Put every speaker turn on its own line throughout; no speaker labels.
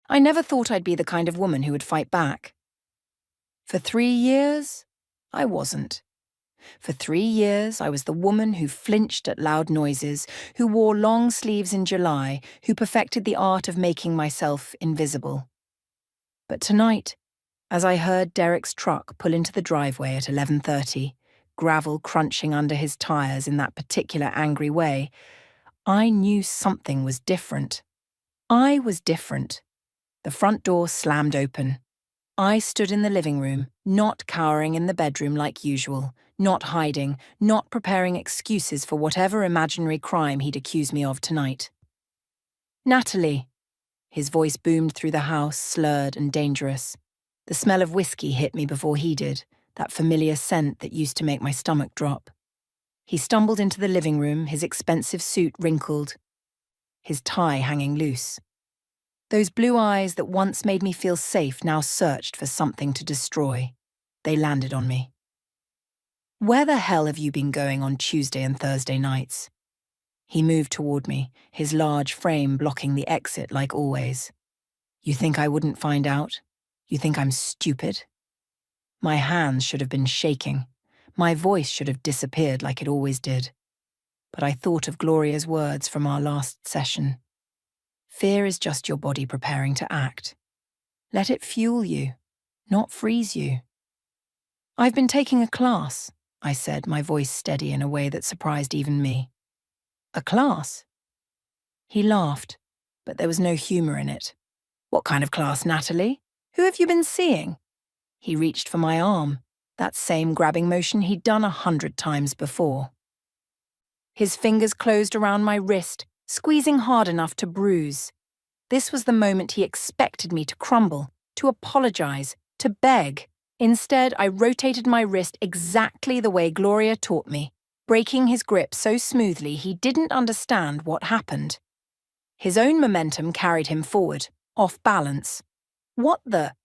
I never thought I'd be the kind of woman who would fight back. For 3 years, I wasn't. For 3 years, I was the woman who flinched at loud noises, who wore long sleeves in July, who perfected the art of making myself invisible. But tonight, as I heard Derek's truck pull into the driveway at 11:30, gravel crunching under his tires in that particular angry way, I knew something was different. I was different. The front door slammed open. I stood in the living room, not cowering in the bedroom like usual, not hiding, not preparing excuses for whatever imaginary crime he'd accuse me of tonight. "Natalie." His voice boomed through the house, slurred and dangerous. The smell of whiskey hit me before he did, that familiar scent that used to make my stomach drop. He stumbled into the living room, his expensive suit wrinkled, his tie hanging loose. Those blue eyes that once made me feel safe now searched for something to destroy. They landed on me. "Where the hell have you been going on Tuesday and Thursday nights?" He moved toward me, his large frame blocking the exit like always. "You think I wouldn't find out? You think I'm stupid?" My hands should have been shaking. My voice should have disappeared like it always did. But I thought of Gloria's words from our last session. Fear is just your body preparing to act. Let it fuel you, not freeze you. "I've been taking a class," I said, my voice steady in a way that surprised even me. "A class?" He laughed, but there was no humor in it. "What kind of class, Natalie? Who have you been seeing?" He reached for my arm, that same grabbing motion he'd done 100 times before. His fingers closed around my wrist, squeezing hard enough to bruise. This was the moment he expected me to crumble, to apologize, to beg. Instead, I rotated my wrist exactly the way Gloria taught me, breaking his grip so smoothly he didn't understand what happened. His own momentum carried him forward, off balance. "What the?"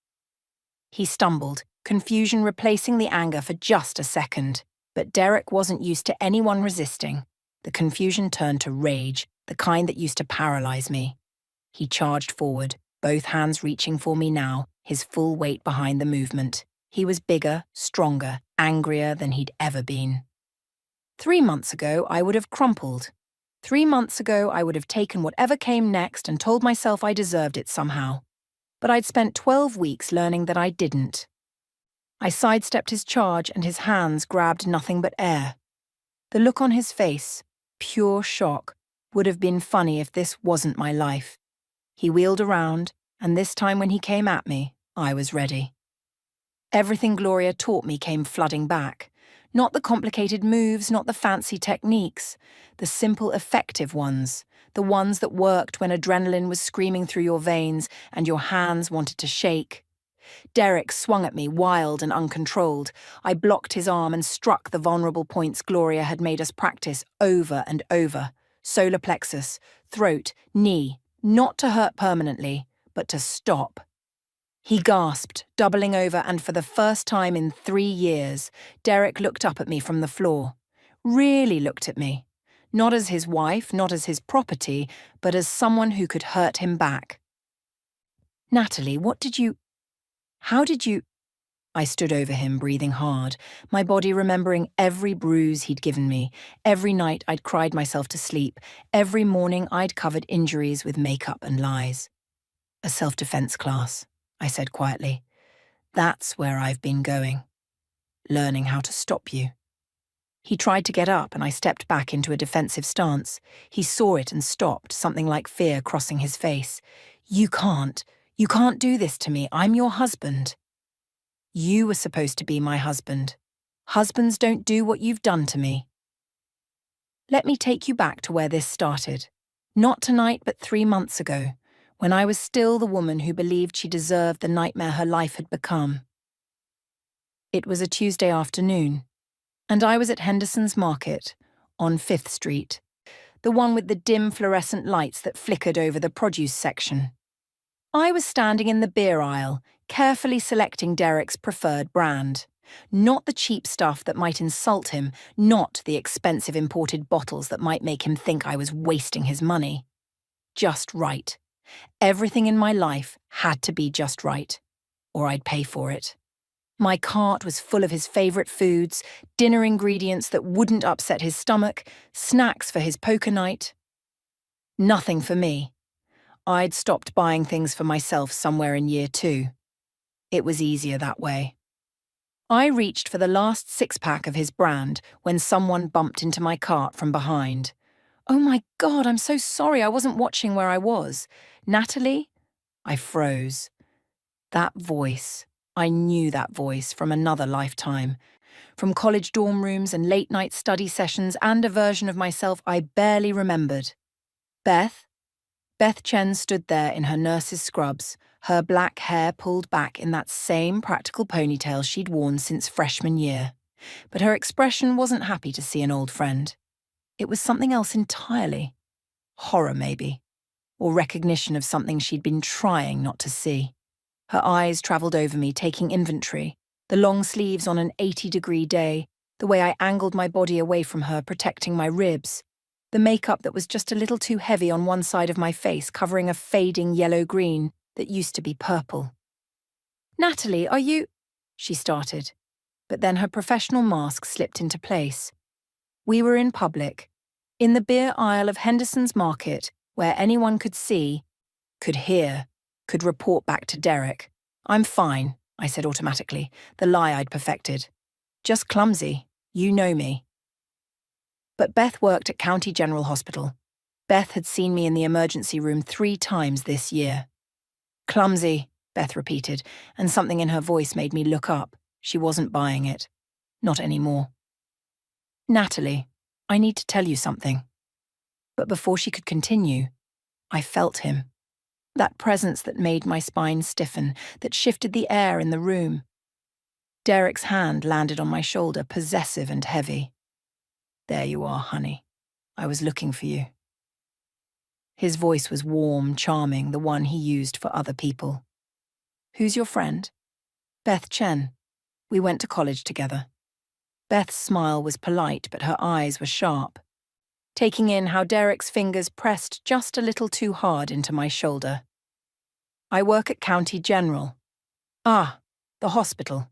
He stumbled, confusion replacing the anger for just a second. But Derek wasn't used to anyone resisting. The confusion turned to rage, the kind that used to paralyze me. He charged forward, both hands reaching for me now, his full weight behind the movement. He was bigger, stronger, angrier than he'd ever been. 3 months ago, I would have crumpled. 3 months ago, I would have taken whatever came next and told myself I deserved it somehow. But I'd spent 12 weeks learning that I didn't. I sidestepped his charge and his hands grabbed nothing but air. The look on his face, pure shock, would have been funny if this wasn't my life. He wheeled around, and this time when he came at me, I was ready. Everything Gloria taught me came flooding back. Not the complicated moves, not the fancy techniques. The simple, effective ones. The ones that worked when adrenaline was screaming through your veins and your hands wanted to shake. Derek swung at me, wild and uncontrolled. I blocked his arm and struck the vulnerable points Gloria had made us practice over and over. Solar plexus, throat, knee, not to hurt permanently, but to stop. He gasped, doubling over, and for the first time in 3 years, Derek looked up at me from the floor. Really looked at me. Not as his wife, not as his property, but as someone who could hurt him back. "Natalie, how did you—" I stood over him, breathing hard, my body remembering every bruise he'd given me, every night I'd cried myself to sleep, every morning I'd covered injuries with makeup and lies. "A self-defense class," I said quietly. "That's where I've been going. Learning how to stop you." He tried to get up and I stepped back into a defensive stance. He saw it and stopped, something like fear crossing his face. You can't do this to me. I'm your husband." "You were supposed to be my husband. Husbands don't do what you've done to me." Let me take you back to where this started. Not tonight, but 3 months ago, when I was still the woman who believed she deserved the nightmare her life had become. It was a Tuesday afternoon, and I was at Henderson's Market, on 5th Street, the one with the dim fluorescent lights that flickered over the produce section. I was standing in the beer aisle, carefully selecting Derek's preferred brand. Not the cheap stuff that might insult him, not the expensive imported bottles that might make him think I was wasting his money. Just right. Everything in my life had to be just right, or I'd pay for it. My cart was full of his favourite foods, dinner ingredients that wouldn't upset his stomach, snacks for his poker night. Nothing for me. I'd stopped buying things for myself somewhere in year 2. It was easier that way. I reached for the last six-pack of his brand when someone bumped into my cart from behind. Oh my God, I'm so sorry, I wasn't watching where I was. Natalie? I froze. That voice. I knew that voice from another lifetime. From college dorm rooms and late-night study sessions and a version of myself I barely remembered. Beth? Beth Chen stood there in her nurse's scrubs, her black hair pulled back in that same practical ponytail she'd worn since freshman year. But her expression wasn't happy to see an old friend. It was something else entirely. Horror, maybe. Or recognition of something she'd been trying not to see. Her eyes travelled over me, taking inventory. The long sleeves on an 80-degree day, the way I angled my body away from her, protecting my ribs. The makeup that was just a little too heavy on one side of my face, covering a fading yellow-green that used to be purple. "Natalie, are you—" she started. But then her professional mask slipped into place. We were in public, in the beer aisle of Henderson's Market, where anyone could see, could hear, could report back to Derek. "I'm fine," I said automatically, the lie I'd perfected. "Just clumsy. You know me." But Beth worked at County General Hospital. Beth had seen me in the emergency room 3 times this year. "Clumsy," Beth repeated, and something in her voice made me look up. She wasn't buying it. Not anymore. "Natalie, I need to tell you something." But before she could continue, I felt him. That presence that made my spine stiffen, that shifted the air in the room. Derek's hand landed on my shoulder, possessive and heavy. "There you are, honey. I was looking for you." His voice was warm, charming, the one he used for other people. "Who's your friend?" "Beth Chen. We went to college together." Beth's smile was polite, but her eyes were sharp, taking in how Derek's fingers pressed just a little too hard into my shoulder. "I work at County General." "Ah, the hospital.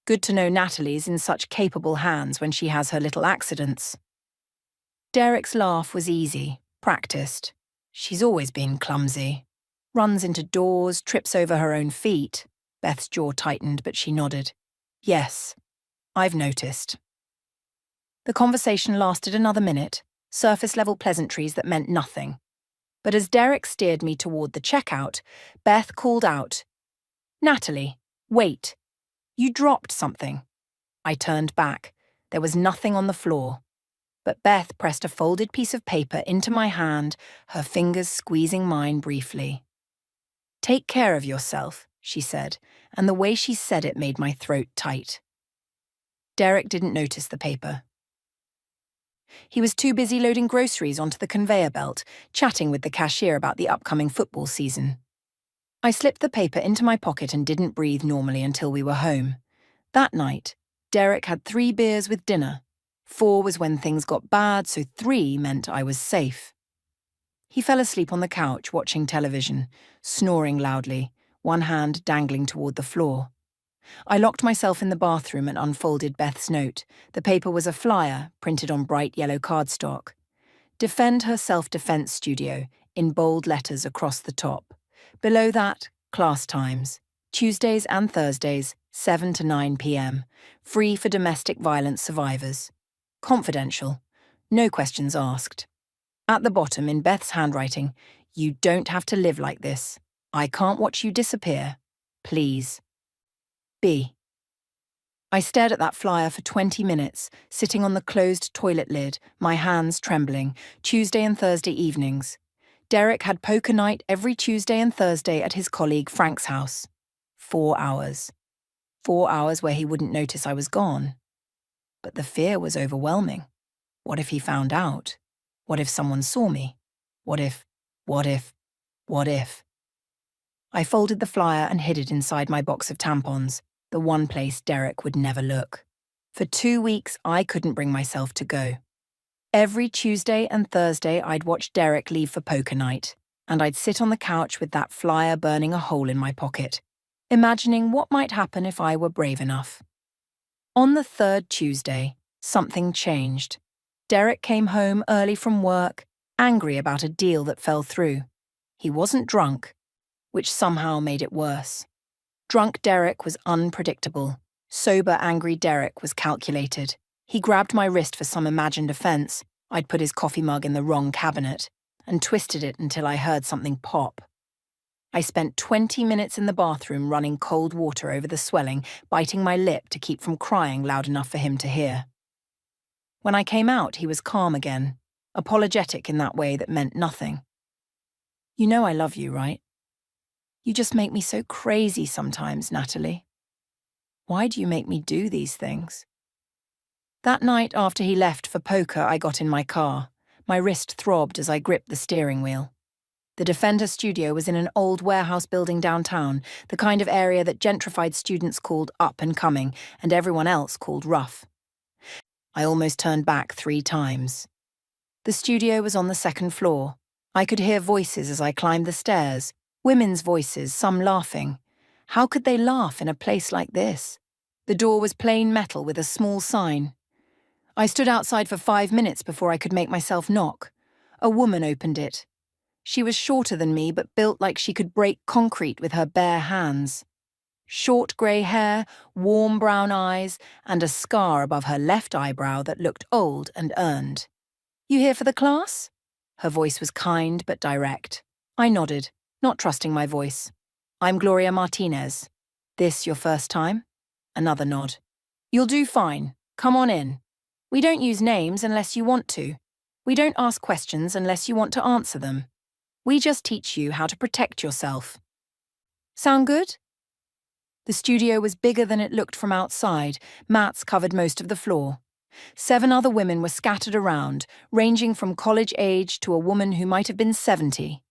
Good to know Natalie's in such capable hands when she has her little accidents." Derek's laugh was easy, practiced. "She's always been clumsy. Runs into doors, trips over her own feet." Beth's jaw tightened, but she nodded. "Yes, I've noticed." The conversation lasted another minute, surface-level pleasantries that meant nothing. But as Derek steered me toward the checkout, Beth called out, "Natalie, wait. You dropped something." I turned back. There was nothing on the floor. But Beth pressed a folded piece of paper into my hand, her fingers squeezing mine briefly. "Take care of yourself," she said, and the way she said it made my throat tight. Derek didn't notice the paper. He was too busy loading groceries onto the conveyor belt, chatting with the cashier about the upcoming football season. I slipped the paper into my pocket and didn't breathe normally until we were home. That night, Derek had 3 beers with dinner. 4 was when things got bad, so 3 meant I was safe. He fell asleep on the couch watching television, snoring loudly, one hand dangling toward the floor. I locked myself in the bathroom and unfolded Beth's note. The paper was a flyer, printed on bright yellow cardstock. "Defend her self-defense studio," in bold letters across the top. Below that, class times. Tuesdays and Thursdays, 7 to 9 p.m. Free for domestic violence survivors. Confidential. No questions asked. At the bottom, in Beth's handwriting, "You don't have to live like this. I can't watch you disappear. Please. B." I stared at that flyer for 20 minutes, sitting on the closed toilet lid, my hands trembling, Tuesday and Thursday evenings. Derek had poker night every Tuesday and Thursday at his colleague Frank's house. 4 hours. 4 hours where he wouldn't notice I was gone. But the fear was overwhelming. What if he found out? What if someone saw me? What if? I folded the flyer and hid it inside my box of tampons, the one place Derek would never look. For 2 weeks, I couldn't bring myself to go. Every Tuesday and Thursday, I'd watch Derek leave for poker night, and I'd sit on the couch with that flyer burning a hole in my pocket, imagining what might happen if I were brave enough. On the third Tuesday, something changed. Derek came home early from work, angry about a deal that fell through. He wasn't drunk, which somehow made it worse. Drunk Derek was unpredictable. Sober, angry Derek was calculated. He grabbed my wrist for some imagined offense. I'd put his coffee mug in the wrong cabinet and twisted it until I heard something pop. I spent 20 minutes in the bathroom running cold water over the swelling, biting my lip to keep from crying loud enough for him to hear. When I came out, he was calm again, apologetic in that way that meant nothing. "You know I love you, right? You just make me so crazy sometimes, Natalie. Why do you make me do these things?" That night after he left for poker, I got in my car. My wrist throbbed as I gripped the steering wheel. The Defender studio was in an old warehouse building downtown, the kind of area that gentrified students called up and coming and everyone else called rough. I almost turned back 3 times. The studio was on the 2nd floor. I could hear voices as I climbed the stairs, women's voices, some laughing. How could they laugh in a place like this? The door was plain metal with a small sign. I stood outside for 5 minutes before I could make myself knock. A woman opened it. She was shorter than me, but built like she could break concrete with her bare hands. Short grey hair, warm brown eyes, and a scar above her left eyebrow that looked old and earned. "You here for the class?" Her voice was kind but direct. I nodded, not trusting my voice. "I'm Gloria Martinez. This your first time?" Another nod. "You'll do fine. Come on in. We don't use names unless you want to. We don't ask questions unless you want to answer them. We just teach you how to protect yourself. Sound good?" The studio was bigger than it looked from outside. Mats covered most of the floor. 7 other women were scattered around, ranging from college age to a woman who might have been 70.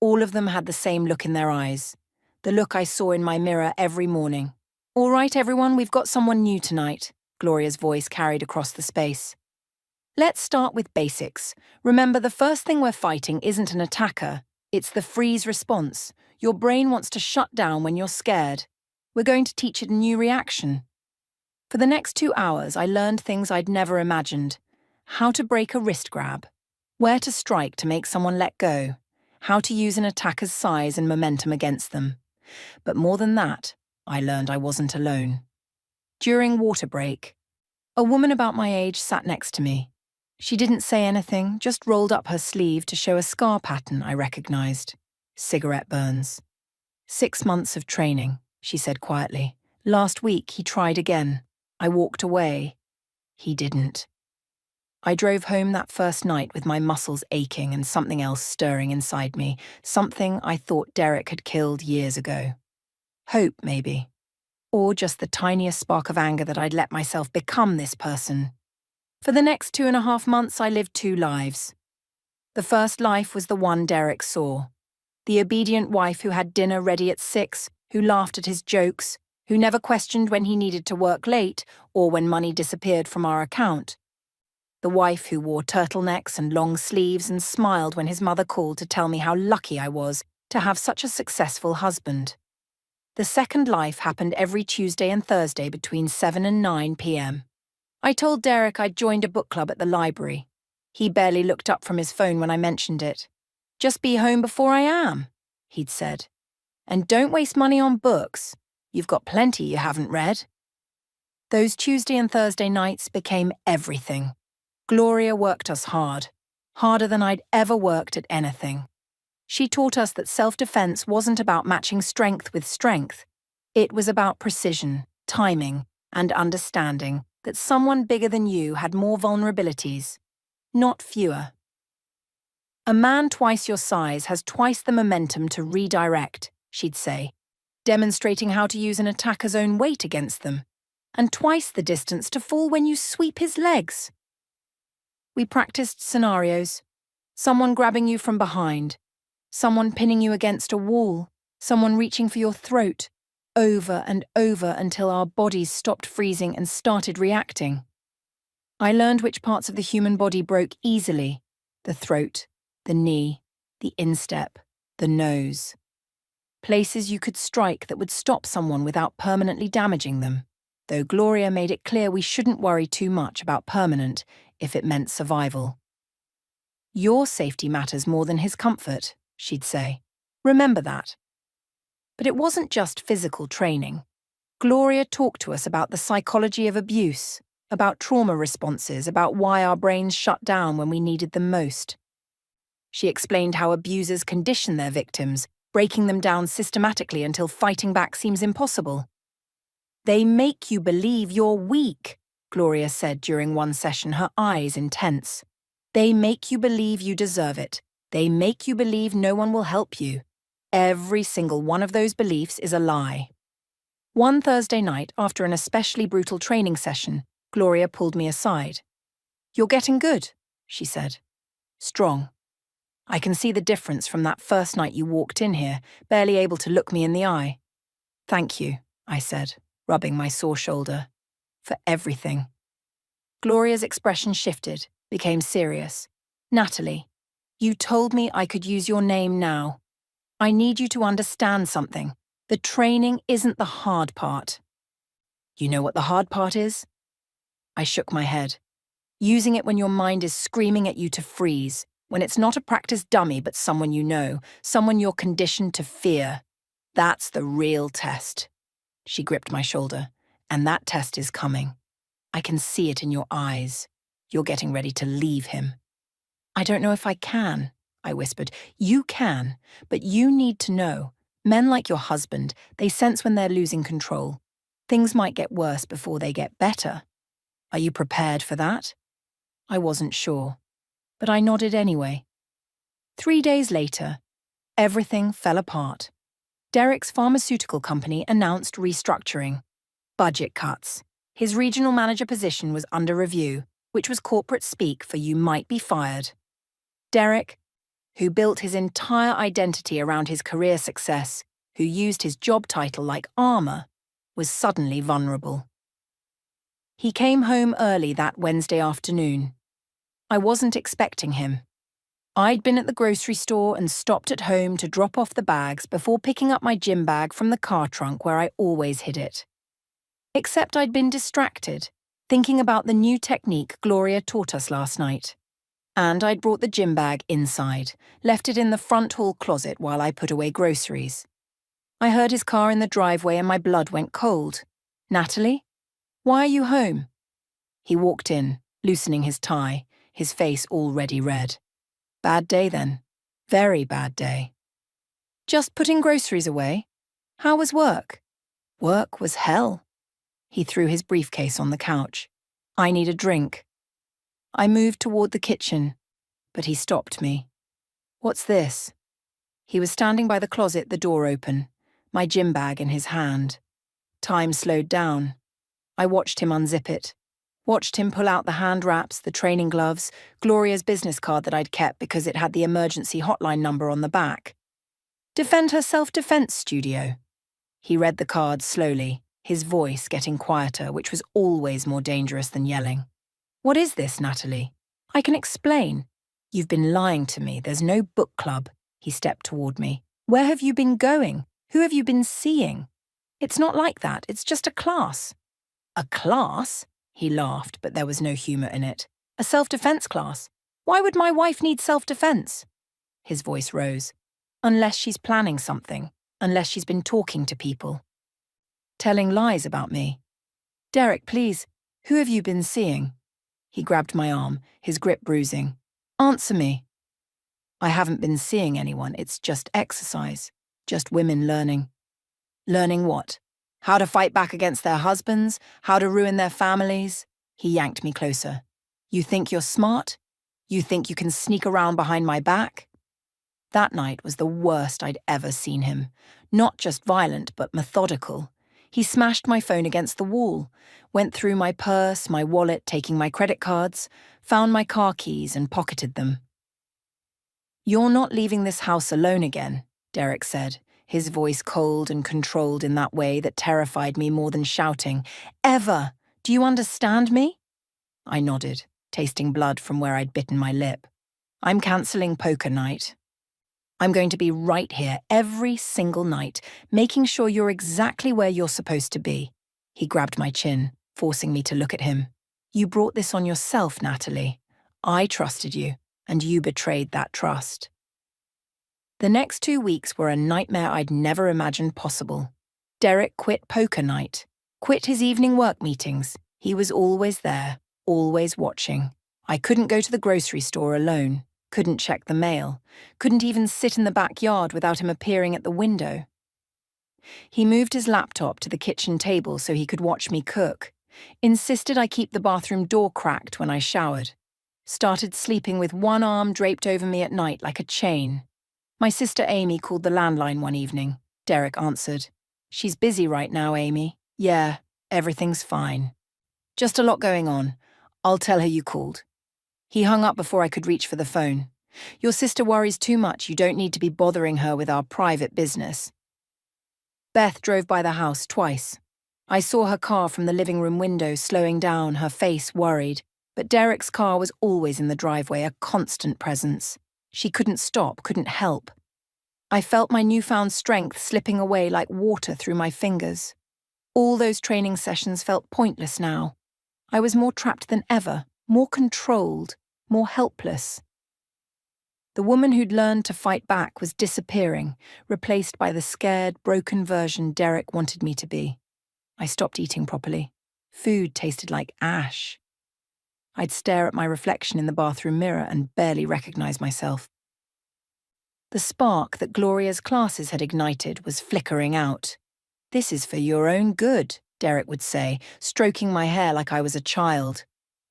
All of them had the same look in their eyes, the look I saw in my mirror every morning. "All right, everyone, we've got someone new tonight," Gloria's voice carried across the space. "Let's start with basics. Remember, the first thing we're fighting isn't an attacker. It's the freeze response. Your brain wants to shut down when you're scared. We're going to teach it a new reaction." For the next 2 hours, I learned things I'd never imagined. How to break a wrist grab, where to strike to make someone let go, how to use an attacker's size and momentum against them. But more than that, I learned I wasn't alone. During water break, a woman about my age sat next to me. She didn't say anything, just rolled up her sleeve to show a scar pattern I recognized. Cigarette burns. 6 months of training, she said quietly. Last week he tried again. I walked away. He didn't. I drove home that first night with my muscles aching and something else stirring inside me, something I thought Derek had killed years ago. Hope, maybe. Or just the tiniest spark of anger that I'd let myself become this person. For the next 2.5 months, I lived 2 lives. The first life was the one Derek saw. The obedient wife who had dinner ready at 6, who laughed at his jokes, who never questioned when he needed to work late or when money disappeared from our account. The wife who wore turtlenecks and long sleeves and smiled when his mother called to tell me how lucky I was to have such a successful husband. The second life happened every Tuesday and Thursday between 7 and 9 p.m. I told Derek I'd joined a book club at the library. He barely looked up from his phone when I mentioned it. "Just be home before I am," he'd said. "And don't waste money on books. You've got plenty you haven't read." Those Tuesday and Thursday nights became everything. Gloria worked us hard, harder than I'd ever worked at anything. She taught us that self-defense wasn't about matching strength with strength. It was about precision, timing, and understanding that someone bigger than you had more vulnerabilities, not fewer. "A man twice your size has twice the momentum to redirect," she'd say, demonstrating how to use an attacker's own weight against them, and twice the distance to fall when you sweep his legs. We practiced scenarios. Someone grabbing you from behind, someone pinning you against a wall, someone reaching for your throat, over and over until our bodies stopped freezing and started reacting. I learned which parts of the human body broke easily: the throat, the knee, the instep, The nose. Places you could strike that would stop someone without permanently damaging them, though Gloria made it clear we shouldn't worry too much about permanent if it meant survival. Your safety matters more than his comfort, she'd say. Remember that. But it wasn't just physical training. Gloria talked to us about the psychology of abuse, about trauma responses, about why our brains shut down when we needed them most. She explained how abusers condition their victims, breaking them down systematically until fighting back seems impossible. They make you believe you're weak, Gloria said during one session, her eyes intense. They make you believe you deserve it. They make you believe no one will help you. Every single one of those beliefs is a lie. One Thursday night, after an especially brutal training session, Gloria pulled me aside. "You're getting good," she said. "Strong. I can see the difference from that first night you walked in here, barely able to look me in the eye." "Thank you," I said, rubbing my sore shoulder. "For everything." Gloria's expression shifted, became serious. "Natalie, you told me I could use your name now. I need you to understand something. The training isn't the hard part." "You know what the hard part is?" I shook my head. "Using it when your mind is screaming at you to freeze, when it's not a practice dummy but someone you know, someone you're conditioned to fear. That's the real test." She gripped my shoulder. "And that test is coming. I can see it in your eyes. You're getting ready to leave him." "I don't know if I can," I whispered. "You can, but you need to know. Men like your husband, they sense when they're losing control. Things might get worse before they get better. Are you prepared for that?" I wasn't sure, but I nodded anyway. 3 days later, everything fell apart. Derek's pharmaceutical company announced restructuring. Budget cuts. His regional manager position was under review, which was corporate speak for "you might be fired." Derek, who built his entire identity around his career success, who used his job title like armor, was suddenly vulnerable. He came home early that Wednesday afternoon. I wasn't expecting him. I'd been at the grocery store and stopped at home to drop off the bags before picking up my gym bag from the car trunk where I always hid it. Except I'd been distracted, thinking about the new technique Gloria taught us last night. And I'd brought the gym bag inside, left it in the front hall closet while I put away groceries. I heard his car in the driveway and my blood went cold. "Natalie? Why are you home?" He walked in, loosening his tie, his face already red. "Bad day then. Very bad day." "Just putting groceries away? How was work?" "Work was hell." He threw his briefcase on the couch. "I need a drink." I moved toward the kitchen, but he stopped me. "What's this?" He was standing by the closet, the door open, my gym bag in his hand. Time slowed down. I watched him unzip it. Watched him pull out the hand wraps, the training gloves, Gloria's business card that I'd kept because it had the emergency hotline number on the back. "Defend her self-defense studio." He read the card slowly, his voice getting quieter, which was always more dangerous than yelling. "What is this, Natalie? I can explain. You've been lying to me. There's no book club." He stepped toward me. "Where have you been going? Who have you been seeing? It's not like that. It's just a class." "A class?" He laughed, but there was no humor in it. "A self-defense class. Why would my wife need self-defense?" His voice rose. "Unless she's planning something. Unless she's been talking to people. Telling lies about me." "Derek, please, who have you been seeing?" He grabbed my arm, his grip bruising. "Answer me." "I haven't been seeing anyone. It's just exercise. Just women learning." "Learning what? How to fight back against their husbands? How to ruin their families?" He yanked me closer. "You think you're smart? You think you can sneak around behind my back?" That night was the worst I'd ever seen him. Not just violent, but methodical. He smashed my phone against the wall, went through my purse, my wallet, taking my credit cards, found my car keys and pocketed them. "You're not leaving this house alone again," Derek said, his voice cold and controlled in that way that terrified me more than shouting. "Ever! Do you understand me?" I nodded, tasting blood from where I'd bitten my lip. "I'm cancelling poker night." I'm going to be right here every single night, making sure you're exactly where you're supposed to be. He grabbed my chin, forcing me to look at him. You brought this on yourself, Natalie. I trusted you, and you betrayed that trust. The next 2 weeks were a nightmare I'd never imagined possible. Derek quit poker night, quit his evening work meetings. He was always there, always watching. I couldn't go to the grocery store alone, couldn't check the mail, couldn't even sit in the backyard without him appearing at the window. He moved his laptop to the kitchen table so he could watch me cook, insisted I keep the bathroom door cracked when I showered, started sleeping with one arm draped over me at night like a chain. My sister Amy called the landline one evening. Derek answered. She's busy right now, Amy. Yeah, everything's fine. Just a lot going on. I'll tell her you called. He hung up before I could reach for the phone. Your sister worries too much. You don't need to be bothering her with our private business. Beth drove by the house twice. I saw her car from the living room window slowing down, her face worried. But Derek's car was always in the driveway, a constant presence. She couldn't stop, couldn't help. I felt my newfound strength slipping away like water through my fingers. All those training sessions felt pointless now. I was more trapped than ever, more controlled, more helpless. The woman who'd learned to fight back was disappearing, replaced by the scared, broken version Derek wanted me to be. I stopped eating properly. Food tasted like ash. I'd stare at my reflection in the bathroom mirror and barely recognize myself. The spark that Gloria's classes had ignited was flickering out. This is for your own good, Derek would say, stroking my hair like I was a child.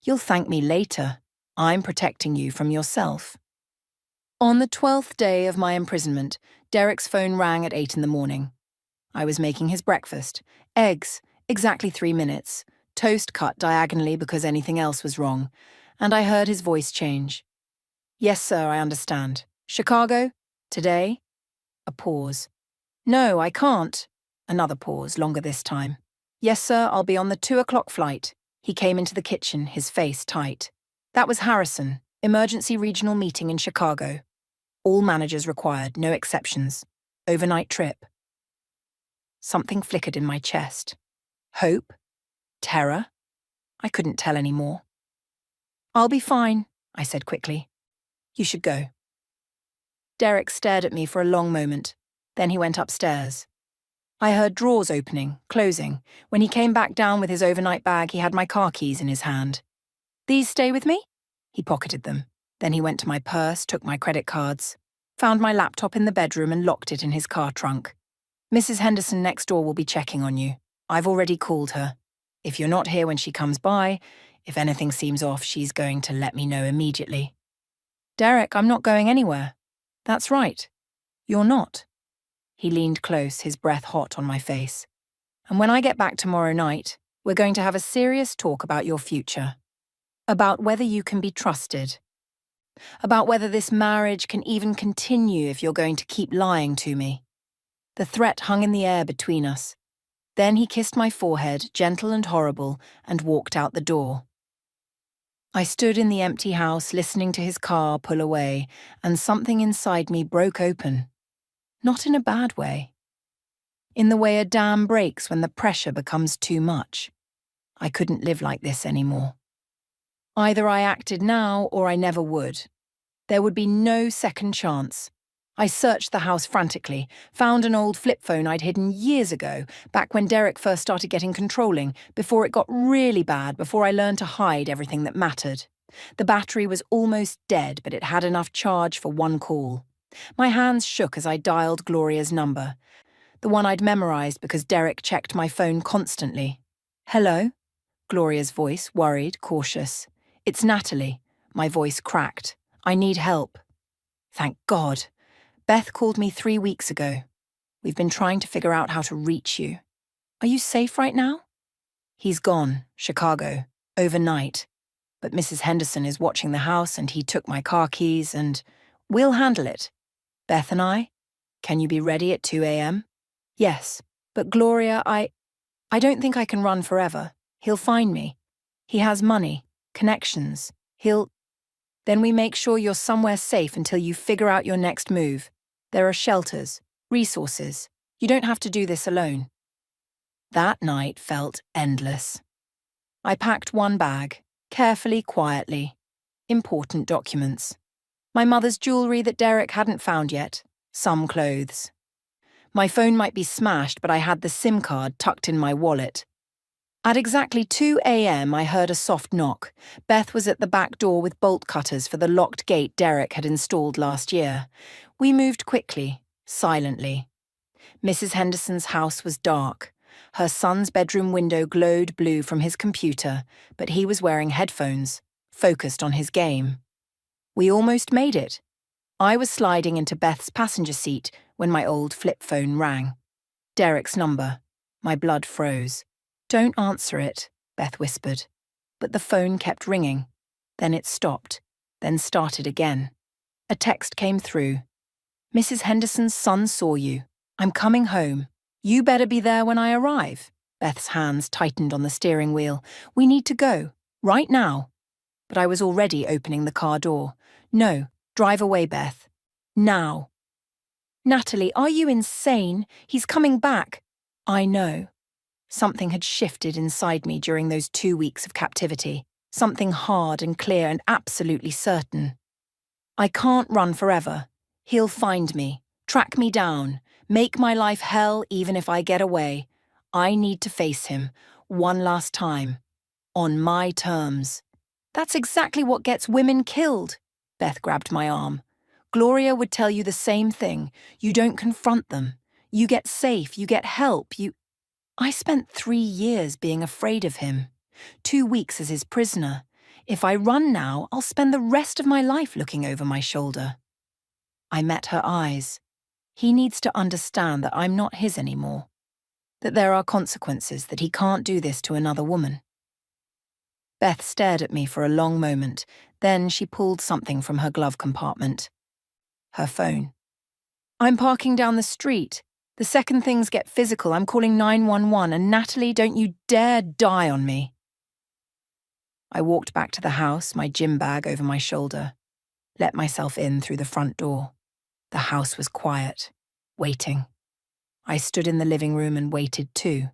You'll thank me later. I'm protecting you from yourself. On the 12th day of my imprisonment, Derek's phone rang at 8 in the morning. I was making his breakfast. Eggs, exactly 3 minutes. Toast cut diagonally because anything else was wrong. And I heard his voice change. Yes, sir, I understand. Chicago? Today? A pause. No, I can't. Another pause, longer this time. Yes, sir, I'll be on the 2 o'clock flight. He came into the kitchen, his face tight. That was Harrison, emergency regional meeting in Chicago. All managers required, no exceptions. Overnight trip. Something flickered in my chest. Hope? Terror? I couldn't tell any more. I'll be fine, I said quickly. You should go. Derek stared at me for a long moment. Then he went upstairs. I heard drawers opening, closing. When he came back down with his overnight bag, he had my car keys in his hand. These stay with me? He pocketed them. Then he went to my purse, took my credit cards, found my laptop in the bedroom and locked it in his car trunk. Mrs. Henderson next door will be checking on you. I've already called her. If you're not here when she comes by, if anything seems off, she's going to let me know immediately. Derek, I'm not going anywhere. That's right. You're not. He leaned close, his breath hot on my face. And when I get back tomorrow night, we're going to have a serious talk about your future. About whether you can be trusted. About whether this marriage can even continue if you're going to keep lying to me. The threat hung in the air between us. Then he kissed my forehead, gentle and horrible, and walked out the door. I stood in the empty house listening to his car pull away, and something inside me broke open. Not in a bad way. In the way a dam breaks when the pressure becomes too much. I couldn't live like this anymore. Either I acted now or I never would. There would be no second chance. I searched the house frantically, found an old flip phone I'd hidden years ago, back when Derek first started getting controlling, before it got really bad, before I learned to hide everything that mattered. The battery was almost dead, but it had enough charge for one call. My hands shook as I dialed Gloria's number, the one I'd memorized because Derek checked my phone constantly. Hello? Gloria's voice, worried, cautious. It's Natalie. My voice cracked. I need help. Thank God. Beth called me 3 weeks ago. We've been trying to figure out how to reach you. Are you safe right now? He's gone, Chicago, overnight. But Mrs. Henderson is watching the house and he took my car keys and we'll handle it. Beth and I? Can you be ready at 2 a.m.? Yes, but Gloria, I don't think I can run forever. He'll find me. He has money, connections. Then we make sure you're somewhere safe until you figure out your next move. There are shelters, resources. You don't have to do this alone. That night felt endless. I packed one bag, carefully, quietly. Important documents. My mother's jewellery that Derek hadn't found yet. Some clothes. My phone might be smashed, but I had the SIM card tucked in my wallet. At exactly 2 a.m, I heard a soft knock. Beth was at the back door with bolt cutters for the locked gate Derek had installed last year. We moved quickly, silently. Mrs. Henderson's house was dark. Her son's bedroom window glowed blue from his computer, but he was wearing headphones, focused on his game. We almost made it. I was sliding into Beth's passenger seat when my old flip phone rang. Derek's number. My blood froze. "Don't answer it," Beth whispered. But the phone kept ringing. Then it stopped, then started again. A text came through. "Mrs. Henderson's son saw you. I'm coming home. You better be there when I arrive." Beth's hands tightened on the steering wheel. "We need to go. Right now." But I was already opening the car door. "No, drive away, Beth. Now." "Natalie, are you insane? He's coming back." "I know." Something had shifted inside me during those 2 weeks of captivity. Something hard and clear and absolutely certain. I can't run forever. He'll find me, track me down, make my life hell even if I get away. I need to face him, one last time. On my terms. "That's exactly what gets women killed." Beth grabbed my arm. "Gloria would tell you the same thing. You don't confront them. You get safe, you get help, I spent 3 years being afraid of him. 2 weeks as his prisoner. If I run now, I'll spend the rest of my life looking over my shoulder." I met her eyes. He needs to understand that I'm not his anymore. That there are consequences, that he can't do this to another woman. Beth stared at me for a long moment. Then she pulled something from her glove compartment. Her phone. "I'm parking down the street. The second things get physical, I'm calling 911, and Natalie, don't you dare die on me." I walked back to the house, my gym bag over my shoulder. Let myself in through the front door. The house was quiet, waiting. I stood in the living room and waited too.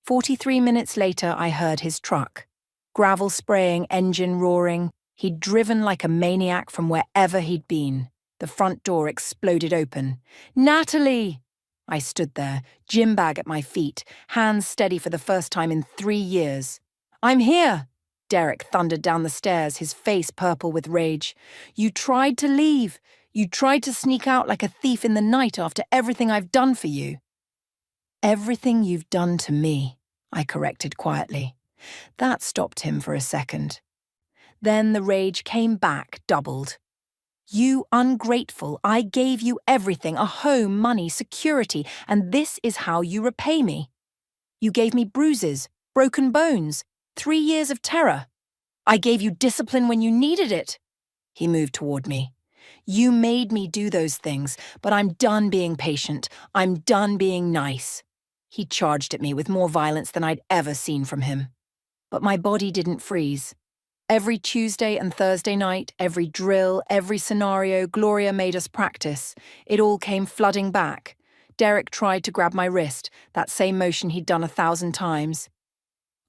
43 minutes later, I heard his truck. Gravel spraying, engine roaring. He'd driven like a maniac from wherever he'd been. The front door exploded open. "Natalie!" I stood there, gym bag at my feet, hands steady for the first time in 3 years. "I'm here!" Derek thundered down the stairs, his face purple with rage. "You tried to leave. You tried to sneak out like a thief in the night after everything I've done for you." "Everything you've done to me," I corrected quietly. That stopped him for a second. Then the rage came back, doubled. "You ungrateful, I gave you everything, a home, money, security, and this is how you repay me. You gave me bruises, broken bones, 3 years of terror. I gave you discipline when you needed it." He moved toward me. "You made me do those things, but I'm done being patient. I'm done being nice." He charged at me with more violence than I'd ever seen from him. But my body didn't freeze. Every Tuesday and Thursday night, every drill, every scenario Gloria made us practice, it all came flooding back. Derek tried to grab my wrist, that same motion he'd done 1,000 times.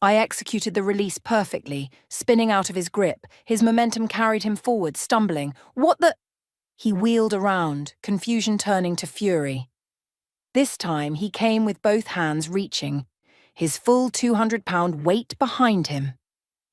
I executed the release perfectly, spinning out of his grip. His momentum carried him forward, stumbling. "What the—" He wheeled around, confusion turning to fury. This time he came with both hands reaching, his full 200-pound weight behind him.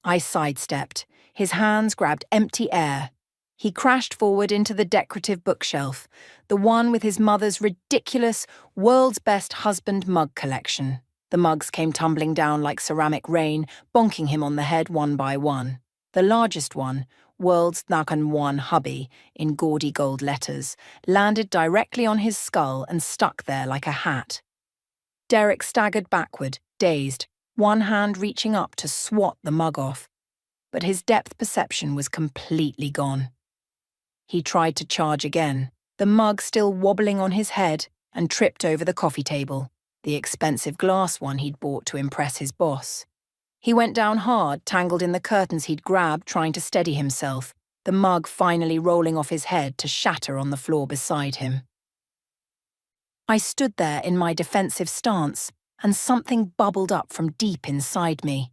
I sidestepped. His hands grabbed empty air. He crashed forward into the decorative bookshelf, the one with his mother's ridiculous, world's best husband mug collection. The mugs came tumbling down like ceramic rain, bonking him on the head one by one. The largest one, "World's Nakan One Hubby," in gaudy gold letters, landed directly on his skull and stuck there like a hat. Derek staggered backward, dazed, one hand reaching up to swat the mug off. But his depth perception was completely gone. He tried to charge again, the mug still wobbling on his head, and tripped over the coffee table, the expensive glass one he'd bought to impress his boss. He went down hard, tangled in the curtains he'd grabbed, trying to steady himself, the mug finally rolling off his head to shatter on the floor beside him. I stood there in my defensive stance, and something bubbled up from deep inside me.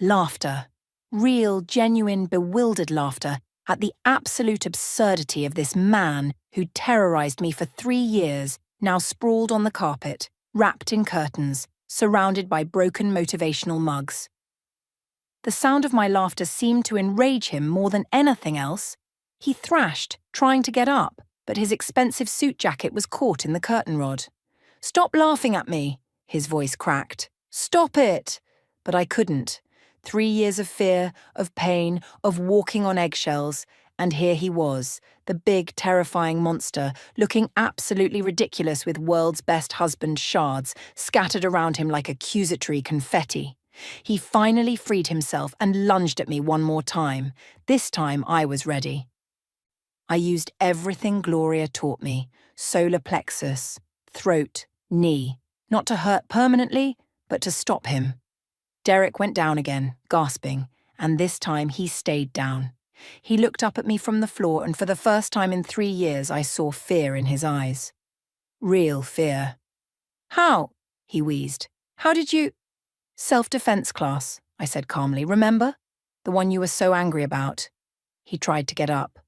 Laughter. Real, genuine, bewildered laughter at the absolute absurdity of this man who'd terrorized me for 3 years, now sprawled on the carpet, wrapped in curtains, surrounded by broken motivational mugs. The sound of my laughter seemed to enrage him more than anything else. He thrashed, trying to get up, but his expensive suit jacket was caught in the curtain rod. "Stop laughing at me," his voice cracked. "Stop it!" But I couldn't. 3 years of fear, of pain, of walking on eggshells, and here he was, the big, terrifying monster, looking absolutely ridiculous with world's best husband shards scattered around him like accusatory confetti. He finally freed himself and lunged at me one more time. This time I was ready. I used everything Gloria taught me: solar plexus, throat, knee, not to hurt permanently, but to stop him. Derek went down again, gasping, and this time he stayed down. He looked up at me from the floor, and for the first time in 3 years I saw fear in his eyes. Real fear. "How?" he wheezed. "How did you—" "Self-defense class," I said calmly. "Remember? The one you were so angry about." He tried to get up.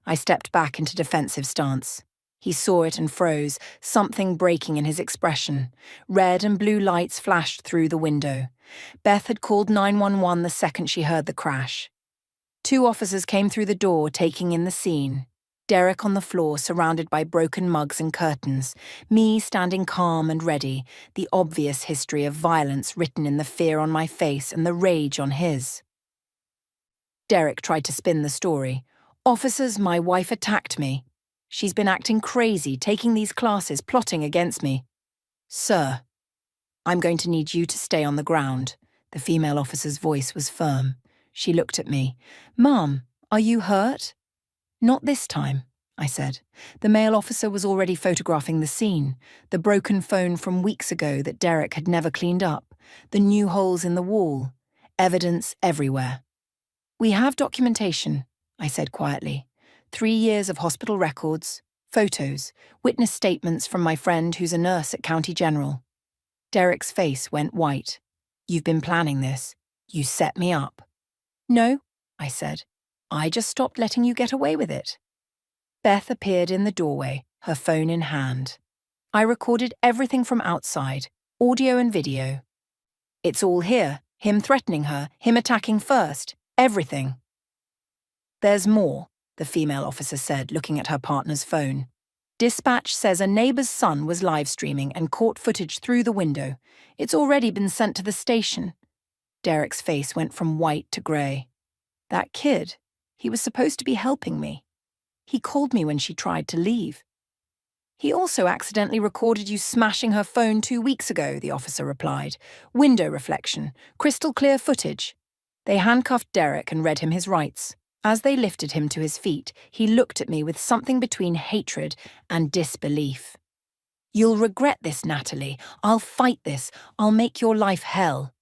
I stepped back into defensive stance. He saw it and froze, something breaking in his expression. Red and blue lights flashed through the window. Beth had called 911 the second she heard the crash. 2 officers came through the door, taking in the scene. Derek on the floor, surrounded by broken mugs and curtains. Me standing calm and ready, the obvious history of violence written in the fear on my face and the rage on his. Derek tried to spin the story. "Officers, my wife attacked me. She's been acting crazy, taking these classes, plotting against me." "Sir, I'm going to need you to stay on the ground." The female officer's voice was firm. She looked at me. "Ma'am, are you hurt?" "Not this time," I said. The male officer was already photographing the scene, the broken phone from weeks ago that Derek had never cleaned up, the new holes in the wall, evidence everywhere. "We have documentation," I said quietly. 3 years of hospital records, photos, witness statements from my friend who's a nurse at County General. Derek's face went white. "You've been planning this. You set me up." "No," I said. "I just stopped letting you get away with it." Beth appeared in the doorway, her phone in hand. I recorded everything from outside, audio and video. "It's all here. Him threatening her, him attacking first, everything." "There's more," the female officer said, looking at her partner's phone. "Dispatch says a neighbor's son was live streaming and caught footage through the window. It's already been sent to the station." Derek's face went from white to grey. "That kid, he was supposed to be helping me. He called me when she tried to leave." "He also accidentally recorded you smashing her phone 2 weeks ago," the officer replied. "Window reflection, crystal clear footage." They handcuffed Derek and read him his rights. As they lifted him to his feet, he looked at me with something between hatred and disbelief. "You'll regret this, Natalie. I'll fight this. I'll make your life hell."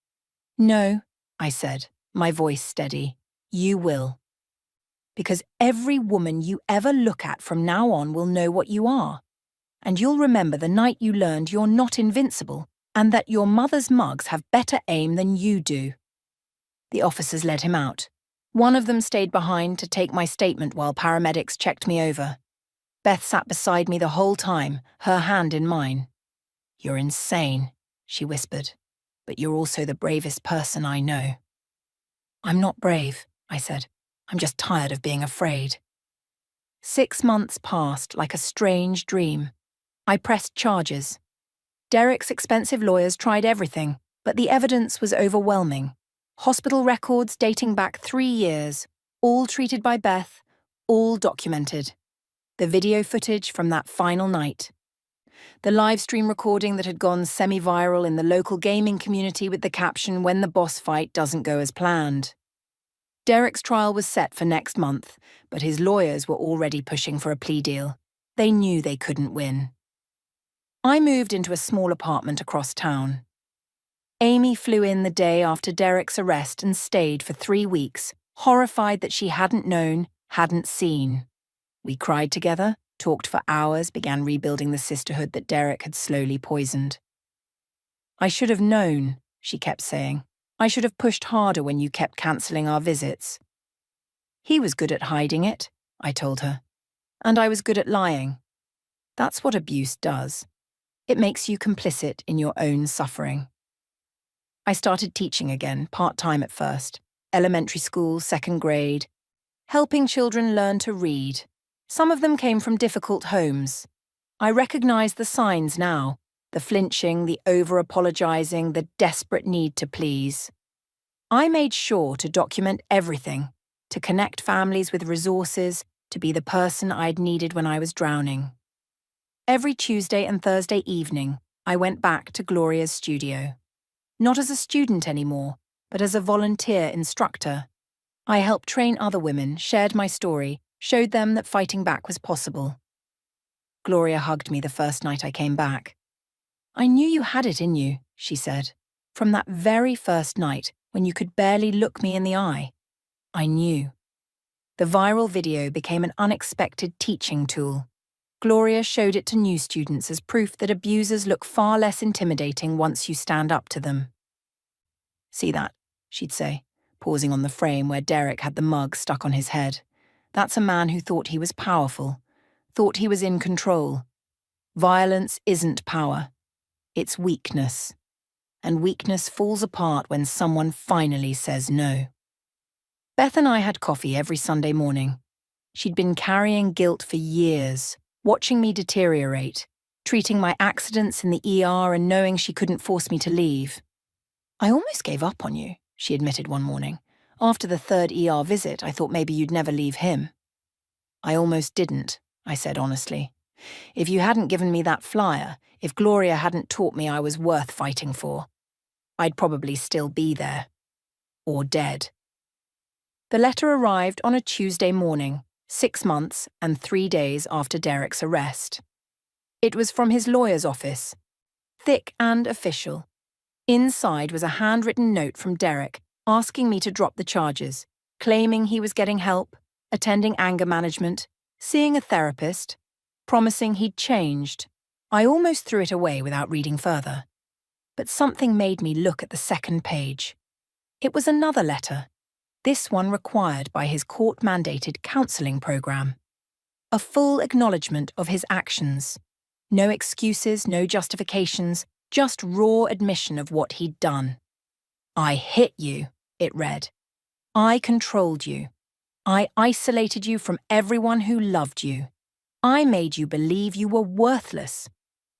"No," I said, my voice steady. "You will. Because every woman you ever look at from now on will know what you are. And you'll remember the night you learned you're not invincible and that your mother's mugs have better aim than you do." The officers led him out. One of them stayed behind to take my statement while paramedics checked me over. Beth sat beside me the whole time, her hand in mine. "You're insane," she whispered, "but you're also the bravest person I know." "I'm not brave," I said. "I'm just tired of being afraid." 6 months passed like a strange dream. I pressed charges. Derek's expensive lawyers tried everything, but the evidence was overwhelming. Hospital records dating back 3 years, all treated by Beth, all documented. The video footage from that final night. The live stream recording that had gone semi-viral in the local gaming community with the caption, "When the boss fight doesn't go as planned." Derek's trial was set for next month, but his lawyers were already pushing for a plea deal. They knew they couldn't win. I moved into a small apartment across town. Amy flew in the day after Derek's arrest and stayed for 3 weeks, horrified that she hadn't known, hadn't seen. We cried together, talked for hours, began rebuilding the sisterhood that Derek had slowly poisoned. "I should have known," she kept saying. "I should have pushed harder when you kept cancelling our visits." "He was good at hiding it," I told her. "And I was good at lying. That's what abuse does. It makes you complicit in your own suffering." I started teaching again, part-time at first. Elementary school, second grade. Helping children learn to read. Some of them came from difficult homes. I recognise the signs now. The flinching, the over-apologising, the desperate need to please. I made sure to document everything, to connect families with resources, to be the person I'd needed when I was drowning. Every Tuesday and Thursday evening, I went back to Gloria's studio. Not as a student anymore, but as a volunteer instructor. I helped train other women, shared my story, showed them that fighting back was possible. Gloria hugged me the first night I came back. "I knew you had it in you," she said. "From that very first night, when you could barely look me in the eye. I knew." The viral video became an unexpected teaching tool. Gloria showed it to new students as proof that abusers look far less intimidating once you stand up to them. "See that?" she'd say, pausing on the frame where Derek had the mug stuck on his head. "That's a man who thought he was powerful, thought he was in control. Violence isn't power. It's weakness. And weakness falls apart when someone finally says no." Beth and I had coffee every Sunday morning. She'd been carrying guilt for years, watching me deteriorate, treating my accidents in the ER and knowing she couldn't force me to leave. "I almost gave up on you," she admitted one morning. "After the third ER visit, I thought maybe you'd never leave him." "I almost didn't," I said honestly. "If you hadn't given me that flyer, if Gloria hadn't taught me I was worth fighting for, I'd probably still be there. Or dead." The letter arrived on a Tuesday morning, 6 months and 3 days after Derek's arrest. It was from his lawyer's office, thick and official. Inside was a handwritten note from Derek asking me to drop the charges, claiming he was getting help, attending anger management, seeing a therapist, promising he'd changed. I almost threw it away without reading further. But something made me look at the second page. It was another letter, this one required by his court-mandated counselling program. A full acknowledgement of his actions. No excuses, no justifications, just raw admission of what he'd done. "I hit you," it read. "I controlled you. I isolated you from everyone who loved you. I made you believe you were worthless.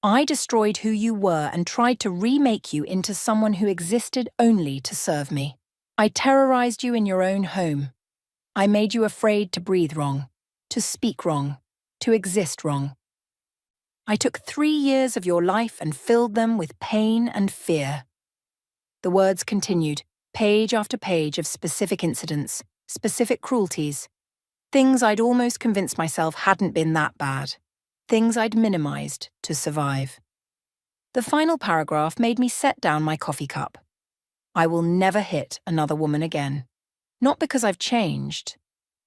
I destroyed who you were and tried to remake you into someone who existed only to serve me. I terrorized you in your own home. I made you afraid to breathe wrong, to speak wrong, to exist wrong. I took 3 years of your life and filled them with pain and fear." The words continued, page after page of specific incidents, specific cruelties, things I'd almost convinced myself hadn't been that bad, things I'd minimized to survive. The final paragraph made me set down my coffee cup. I will never hit another woman again. Not because I've changed,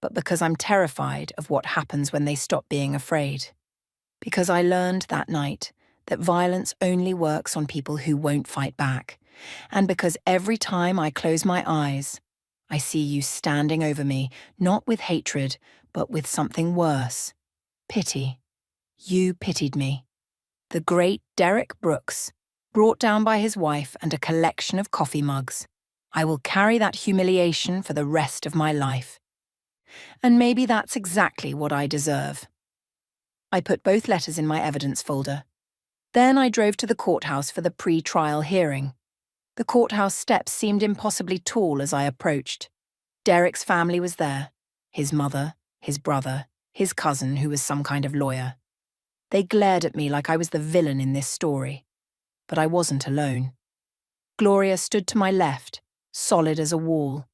but because I'm terrified of what happens when they stop being afraid. Because I learned that night that violence only works on people who won't fight back. And because every time I close my eyes, I see you standing over me, not with hatred, but with something worse. Pity. You pitied me. The great Derek Brooks, brought down by his wife and a collection of coffee mugs. I will carry that humiliation for the rest of my life. And maybe that's exactly what I deserve. I put both letters in my evidence folder. Then I drove to the courthouse for the pre-trial hearing. The courthouse steps seemed impossibly tall as I approached. Derek's family was there. His mother, his brother, his cousin who was some kind of lawyer. They glared at me like I was the villain in this story. But I wasn't alone. Gloria stood to my left, solid as a wall.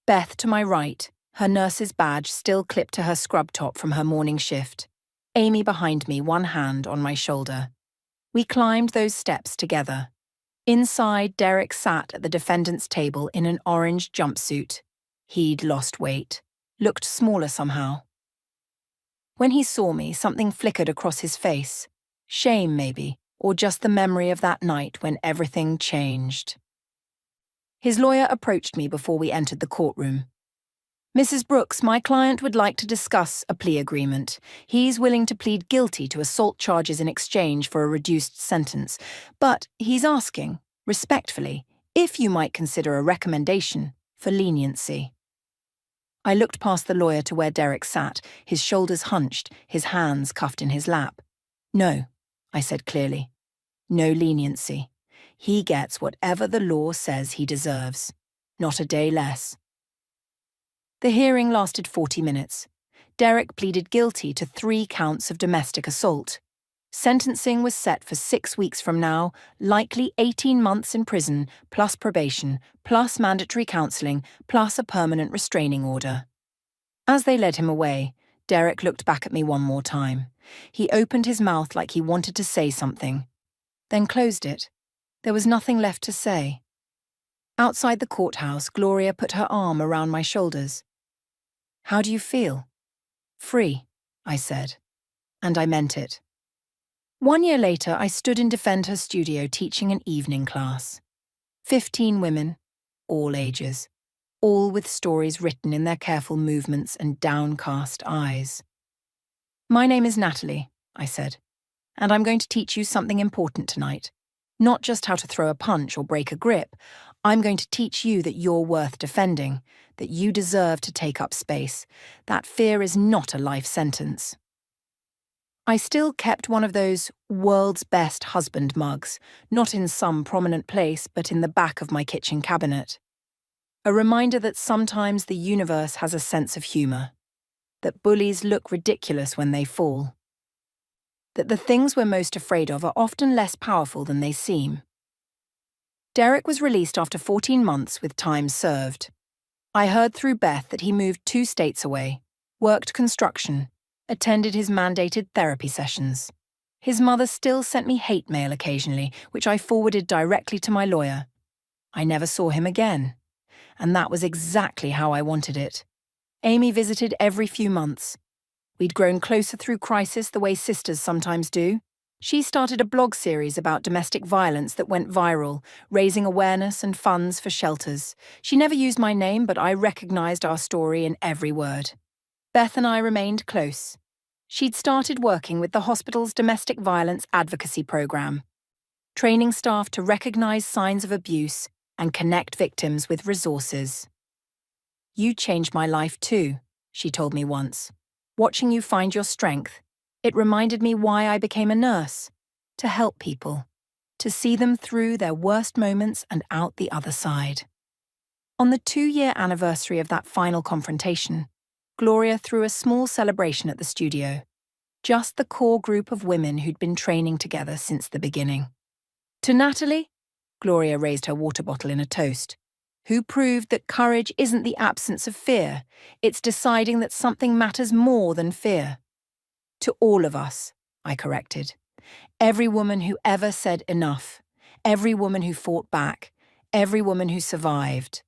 Beth to my right, her nurse's badge still clipped to her scrub top from her morning shift. Amy behind me, one hand on my shoulder. We climbed those steps together. Inside, Derek sat at the defendant's table in an orange jumpsuit. He'd lost weight, looked smaller somehow. When he saw me, something flickered across his face. Shame, maybe, or just the memory of that night when everything changed. His lawyer approached me before we entered the courtroom. "Mrs. Brooks, my client would like to discuss a plea agreement. He's willing to plead guilty to assault charges in exchange for a reduced sentence, but he's asking, respectfully, if you might consider a recommendation for leniency." I looked past the lawyer to where Derek sat, his shoulders hunched, his hands cuffed in his lap. "No," I said clearly. "No leniency. He gets whatever the law says he deserves. Not a day less." The hearing lasted 40 minutes. Derek pleaded guilty to 3 counts of domestic assault. Sentencing was set for 6 weeks from now, likely 18 months in prison, plus probation, plus mandatory counselling, plus a permanent restraining order. As they led him away, Derek looked back at me one more time. He opened his mouth like he wanted to say something, then closed it. There was nothing left to say. Outside the courthouse, Gloria put her arm around my shoulders. "How do you feel?" "Free," I said. And I meant it. 1 year later, I stood in Defend Her studio teaching an evening class. 15 women, all ages, all with stories written in their careful movements and downcast eyes. "My name is Natalie," I said, "and I'm going to teach you something important tonight. Not just how to throw a punch or break a grip. I'm going to teach you that you're worth defending, that you deserve to take up space. That fear is not a life sentence." I still kept one of those world's best husband mugs, not in some prominent place, but in the back of my kitchen cabinet. A reminder that sometimes the universe has a sense of humour, that bullies look ridiculous when they fall, that the things we're most afraid of are often less powerful than they seem. Derek was released after 14 months with time served. I heard through Beth that he moved 2 states away, worked construction, attended his mandated therapy sessions. His mother still sent me hate mail occasionally, which I forwarded directly to my lawyer. I never saw him again, and that was exactly how I wanted it. Amy visited every few months. We'd grown closer through crisis the way sisters sometimes do. She started a blog series about domestic violence that went viral, raising awareness and funds for shelters. She never used my name, but I recognized our story in every word. Beth and I remained close. She'd started working with the hospital's domestic violence advocacy program, training staff to recognize signs of abuse and connect victims with resources. "You changed my life too," she told me once. "Watching you find your strength, it reminded me why I became a nurse, to help people, to see them through their worst moments and out the other side." On the 2-year anniversary of that final confrontation, Gloria threw a small celebration at the studio. Just the core group of women who'd been training together since the beginning. "To Natalie," Gloria raised her water bottle in a toast, "who proved that courage isn't the absence of fear, it's deciding that something matters more than fear." "To all of us," I corrected. "Every woman who ever said enough, every woman who fought back, every woman who survived."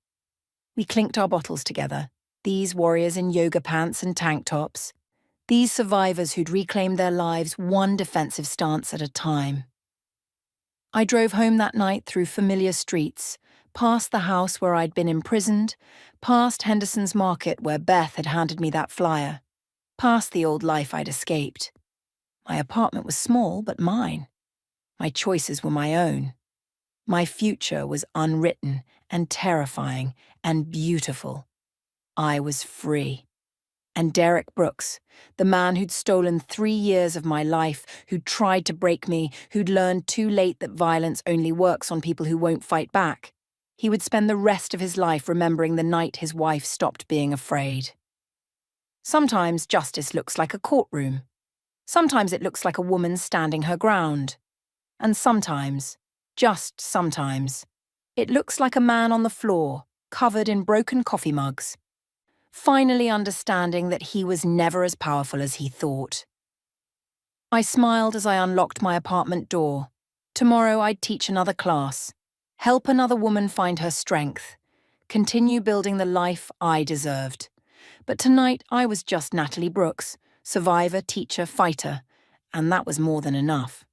We clinked our bottles together, these warriors in yoga pants and tank tops, these survivors who'd reclaimed their lives one defensive stance at a time. I drove home that night through familiar streets, past the house where I'd been imprisoned, past Henderson's Market where Beth had handed me that flyer, past the old life I'd escaped. My apartment was small, but mine. My choices were my own. My future was unwritten and terrifying and beautiful. I was free. And Derek Brooks, the man who'd stolen 3 years of my life, who'd tried to break me, who'd learned too late that violence only works on people who won't fight back, he would spend the rest of his life remembering the night his wife stopped being afraid. Sometimes justice looks like a courtroom. Sometimes it looks like a woman standing her ground. And sometimes, just sometimes, it looks like a man on the floor, covered in broken coffee mugs, finally understanding that he was never as powerful as he thought. I smiled as I unlocked my apartment door. Tomorrow I'd teach another class, help another woman find her strength, continue building the life I deserved. But tonight I was just Natalie Brooks, survivor, teacher, fighter, and that was more than enough.